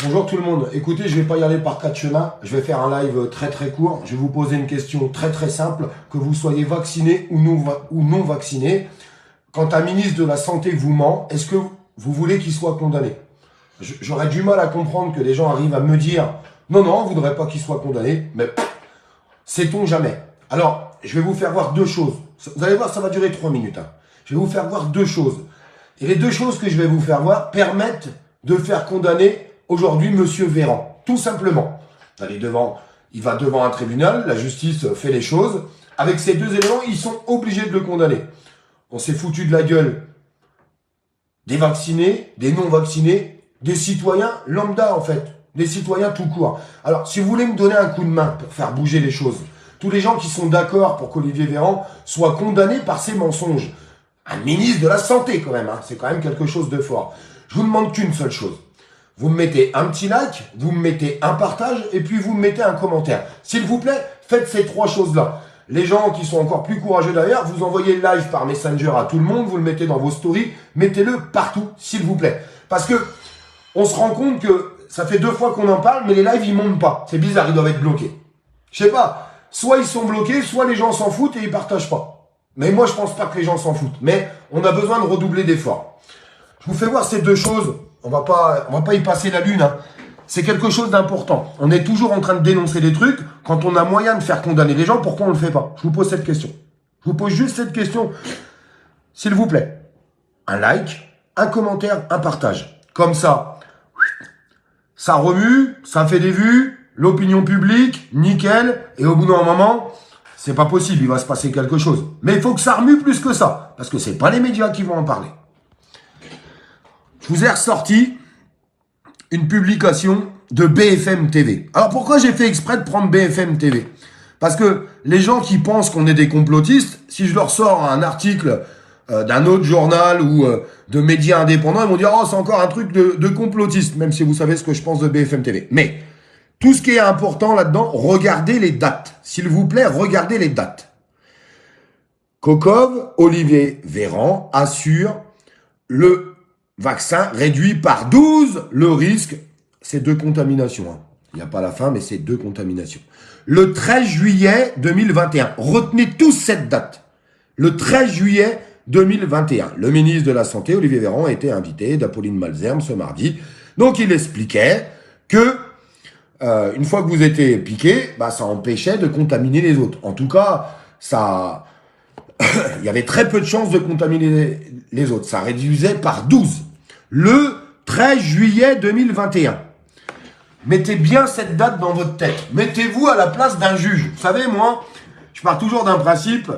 Bonjour tout le monde. Écoutez, je vais pas y aller par quatre chemins. Je vais faire un live très très court. Je vais vous poser une question très très simple, que vous soyez vacciné ou non vacciné. Quand un ministre de la Santé vous ment, est-ce que vous voulez qu'il soit condamné? J'aurais du mal à comprendre que les gens arrivent à me dire non, non, on ne voudrait pas qu'il soit condamné, mais sait-on jamais. Alors, je vais vous faire voir deux choses. Vous allez voir, ça va durer 3 minutes. Je vais vous faire voir deux choses. Et les deux choses que je vais vous faire voir permettent de faire condamner aujourd'hui Monsieur Véran. Tout simplement. Il va devant un tribunal, la justice fait les choses. Avec ces deux éléments, ils sont obligés de le condamner. On s'est foutu de la gueule des vaccinés, des non-vaccinés, des citoyens lambda en fait. Des citoyens tout court. Alors, si vous voulez me donner un coup de main pour faire bouger les choses, tous les gens qui sont d'accord pour qu'Olivier Véran soit condamné par ses mensonges, un ministre de la Santé quand même, c'est quand même quelque chose de fort. Je vous demande qu'une seule chose. Vous me mettez un petit like, vous me mettez un partage et puis vous me mettez un commentaire. S'il vous plaît, faites ces trois choses-là. Les gens qui sont encore plus courageux d'ailleurs, vous envoyez le live par Messenger à tout le monde, vous le mettez dans vos stories, mettez-le partout, s'il vous plaît. Parce que on se rend compte que ça fait 2 fois qu'on en parle, mais les lives, ils montent pas. C'est bizarre, ils doivent être bloqués. Je sais pas, soit ils sont bloqués, soit les gens s'en foutent et ils partagent pas. Mais moi, je pense pas que les gens s'en foutent. Mais on a besoin de redoubler d'efforts. Je vous fais voir ces deux choses. On va pas y passer la lune. C'est quelque chose d'important. On est toujours en train de dénoncer des trucs. Quand on a moyen de faire condamner les gens, pourquoi on le fait pas? Je vous pose cette question. Je vous pose juste cette question. S'il vous plaît, un like, un commentaire, un partage. Comme ça, ça remue, ça fait des vues, l'opinion publique, nickel. Et au bout d'un moment, c'est pas possible, il va se passer quelque chose. Mais il faut que ça remue plus que ça. Parce que c'est pas les médias qui vont en parler. Je vous ai ressorti une publication de BFM TV. Alors pourquoi j'ai fait exprès de prendre BFM TV? Parce que les gens qui pensent qu'on est des complotistes, si je leur sors un article d'un autre journal ou de médias indépendants, ils vont dire « Oh, c'est encore un truc de complotiste », même si vous savez ce que je pense de BFM TV. Mais tout ce qui est important là-dedans, regardez les dates. S'il vous plaît, regardez les dates. Kokov, Olivier Véran assure le vaccin réduit par 12 le risque. C'est 2 contaminations. Il n'y a pas la fin, mais c'est 2 contaminations. Le 13 juillet 2021. Retenez tous cette date. Le 13 juillet 2021. Le ministre de la Santé, Olivier Véran, a été invité d'Apolline Malesherbes ce mardi. Donc, il expliquait que une fois que vous étiez piqué, ça empêchait de contaminer les autres. En tout cas, il y avait très peu de chances de contaminer les autres. Ça réduisait par 12. Le 13 juillet 2021. Mettez bien cette date dans votre tête. Mettez-vous à la place d'un juge. Vous savez, moi, je pars toujours d'un principe.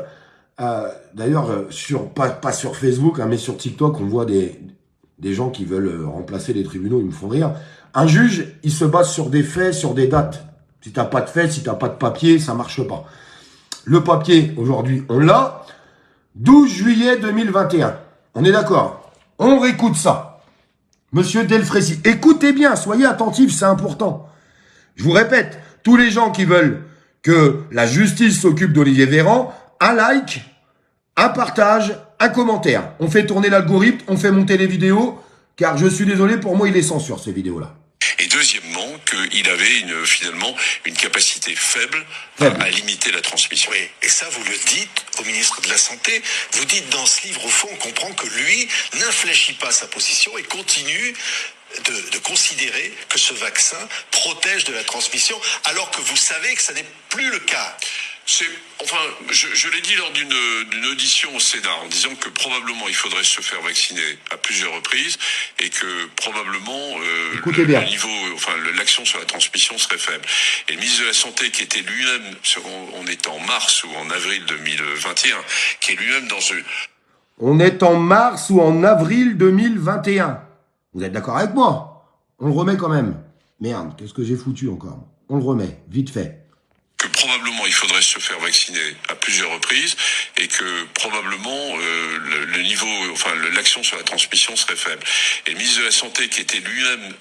D'ailleurs, pas sur Facebook, mais sur TikTok, on voit des gens qui veulent remplacer les tribunaux. Ils me font rire. Un juge, il se base sur des faits, sur des dates. Si t'as pas de faits, si t'as pas de papier, ça marche pas. Le papier, aujourd'hui, on l'a. 12 juillet 2021. On est d'accord? On réécoute ça. Monsieur Delfrécy, écoutez bien, soyez attentifs, c'est important. Je vous répète, tous les gens qui veulent que la justice s'occupe d'Olivier Véran, un like, un partage, un commentaire. On fait tourner l'algorithme, on fait monter les vidéos, car je suis désolé, pour moi, il est censure, ces vidéos-là. Et deuxièmement, qu'il avait finalement une capacité faible à limiter la transmission. Oui, et ça vous le dites au ministre de la Santé. Vous dites dans ce livre, au fond, on comprend que lui n'infléchit pas sa position et continue de considérer que ce vaccin protège de la transmission, alors que vous savez que ça n'est plus le cas. Je l'ai dit lors d'une audition au Sénat en disant que probablement il faudrait se faire vacciner à plusieurs reprises et que probablement le niveau, l'action sur la transmission serait faible. Et le ministre de la Santé, qui était lui-même, on est en mars ou en avril 2021, qui est lui-même dans ce... On est en mars ou en avril 2021. Vous êtes d'accord avec moi? On le remet quand même. Merde, qu'est-ce que j'ai foutu encore? On le remet, vite fait. que probablement il faudrait se faire vacciner à plusieurs reprises et que probablement le niveau, enfin l'action sur la transmission serait faible. Et le ministre de la Santé, qui était lui-même,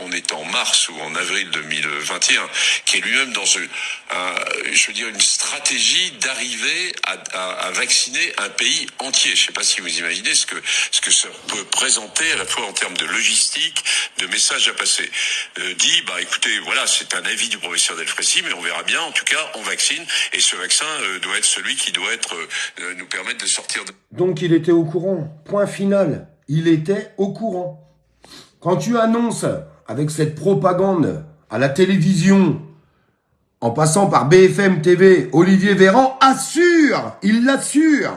on est en mars ou en avril 2021, qui est lui-même dans je veux dire une stratégie d'arriver à vacciner un pays entier. Je ne sais pas si vous imaginez ce que ça peut présenter à la fois en termes de logistique, de messages à passer. Dit, écoutez, voilà, c'est un avis du professeur Delfrécy, mais on verra bien. En tout cas, on vaccine, et ce vaccin doit être celui qui doit nous permettre de sortir de... Donc il était au courant, point final, il était au courant. Quand tu annonces, avec cette propagande à la télévision, en passant par BFM TV, Olivier Véran assure, il l'assure,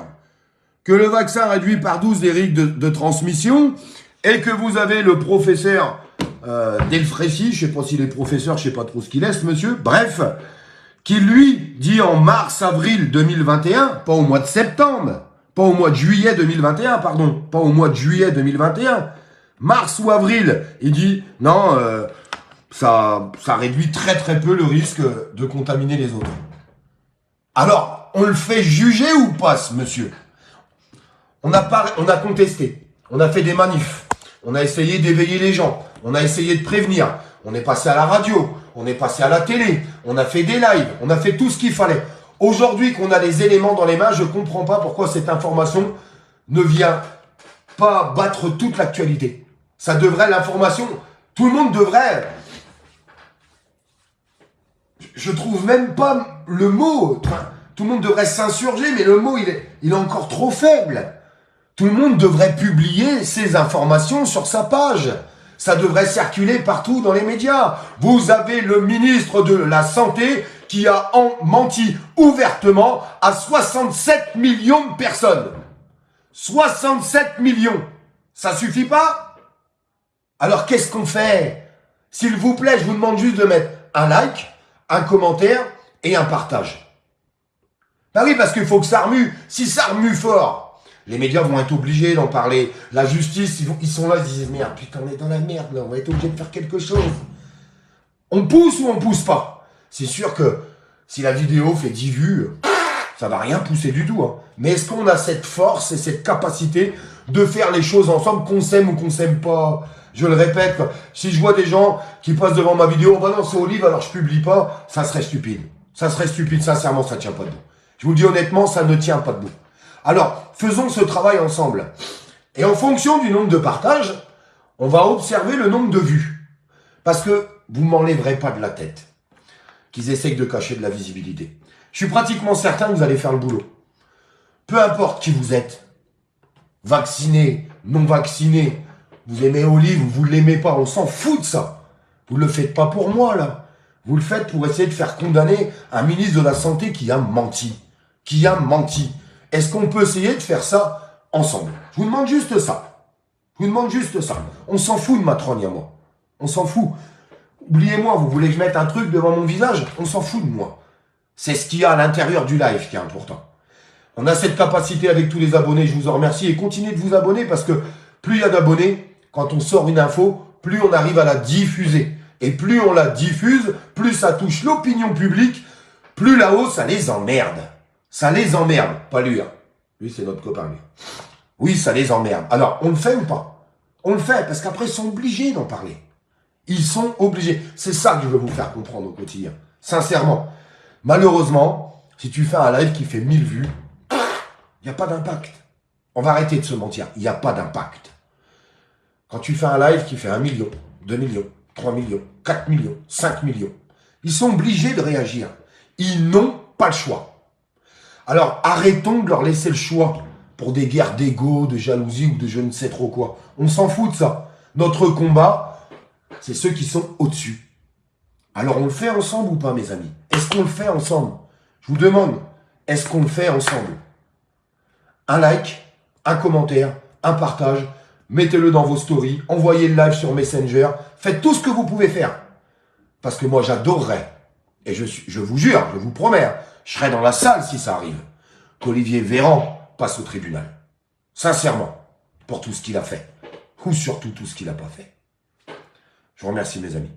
que le vaccin réduit par 12 les risques de transmission, et que vous avez le professeur Delfrécy, je sais pas s'il est professeur, je sais pas trop ce qu'il est, ce monsieur, bref, qui lui dit en mars-avril 2021, pas au mois de septembre, pas au mois de juillet 2021, pardon, pas au mois de juillet 2021, mars ou avril, il dit non, ça réduit très très peu le risque de contaminer les autres. Alors, on le fait juger ou pas, ce monsieur? On a contesté, on a fait des manifs, on a essayé d'éveiller les gens, on a essayé de prévenir, on est passé à la radio, on est passé à la télé, on a fait des lives, on a fait tout ce qu'il fallait. Aujourd'hui qu'on a les éléments dans les mains, je ne comprends pas pourquoi cette information ne vient pas battre toute l'actualité. Ça devrait, l'information, tout le monde devrait... Je trouve même pas le mot. Tout le monde devrait s'insurger, mais le mot, il est encore trop faible. Tout le monde devrait publier ces informations sur sa page. Ça devrait circuler partout dans les médias. Vous avez le ministre de la Santé qui a menti ouvertement à 67 millions de personnes. 67 millions. Ça suffit pas? Alors qu'est-ce qu'on fait? S'il vous plaît, je vous demande juste de mettre un like, un commentaire et un partage. Ben oui, parce qu'il faut que ça remue. Si ça remue fort, les médias vont être obligés d'en parler. La justice, ils sont là, ils disent, merde, putain, on est dans la merde, là, on va être obligé de faire quelque chose. On pousse ou on pousse pas? C'est sûr que si la vidéo fait 10 vues, ça va rien pousser du tout. Hein. Mais est-ce qu'on a cette force et cette capacité de faire les choses ensemble, qu'on s'aime ou qu'on s'aime pas? Je le répète, si je vois des gens qui passent devant ma vidéo, bah non, c'est Olive, alors je publie pas, ça serait stupide. Ça serait stupide, sincèrement, ça tient pas debout. Je vous le dis honnêtement, ça ne tient pas debout. Alors, faisons ce travail ensemble. Et en fonction du nombre de partages, on va observer le nombre de vues. Parce que vous ne m'enlèverez pas de la tête qu'ils essayent de cacher de la visibilité. Je suis pratiquement certain que vous allez faire le boulot. Peu importe qui vous êtes, vacciné, non vacciné, vous aimez Olive ou vous ne l'aimez pas, on s'en fout de ça. Vous ne le faites pas pour moi, là. Vous le faites pour essayer de faire condamner un ministre de la Santé qui a menti. Qui a menti. Est-ce qu'on peut essayer de faire ça ensemble? Je vous demande juste ça. Je vous demande juste ça. On s'en fout de ma trogne à moi. On s'en fout. Oubliez-moi, vous voulez que je mette un truc devant mon visage? On s'en fout de moi. C'est ce qu'il y a à l'intérieur du live qui est important. On a cette capacité avec tous les abonnés, je vous en remercie. Et continuez de vous abonner parce que plus il y a d'abonnés, quand on sort une info, plus on arrive à la diffuser. Et plus on la diffuse, plus ça touche l'opinion publique, plus là-haut, ça les emmerde. Ça les emmerde. Pas lui, hein. Lui, c'est notre copain, lui. Oui, ça les emmerde. Alors, on le fait ou pas? On le fait, parce qu'après, ils sont obligés d'en parler. Ils sont obligés. C'est ça que je veux vous faire comprendre au quotidien. Sincèrement. Malheureusement, si tu fais un live qui fait 1000 vues, il n'y a pas d'impact. On va arrêter de se mentir. Il n'y a pas d'impact. Quand tu fais un live qui fait 1 million, 2 millions, 3 millions, 4 millions, 5 millions, ils sont obligés de réagir. Ils n'ont pas le choix. Alors, arrêtons de leur laisser le choix pour des guerres d'ego, de jalousie ou de je ne sais trop quoi. On s'en fout de ça. Notre combat, c'est ceux qui sont au-dessus. Alors, on le fait ensemble ou pas, mes amis? Est-ce qu'on le fait ensemble? Je vous demande, est-ce qu'on le fait ensemble? Un like, un commentaire, un partage, mettez-le dans vos stories, envoyez le live sur Messenger, faites tout ce que vous pouvez faire. Parce que moi, j'adorerais, et je vous jure, je vous promets, je serai dans la salle si ça arrive, qu'Olivier Véran passe au tribunal. Sincèrement, pour tout ce qu'il a fait. Ou surtout tout ce qu'il n'a pas fait. Je vous remercie mes amis.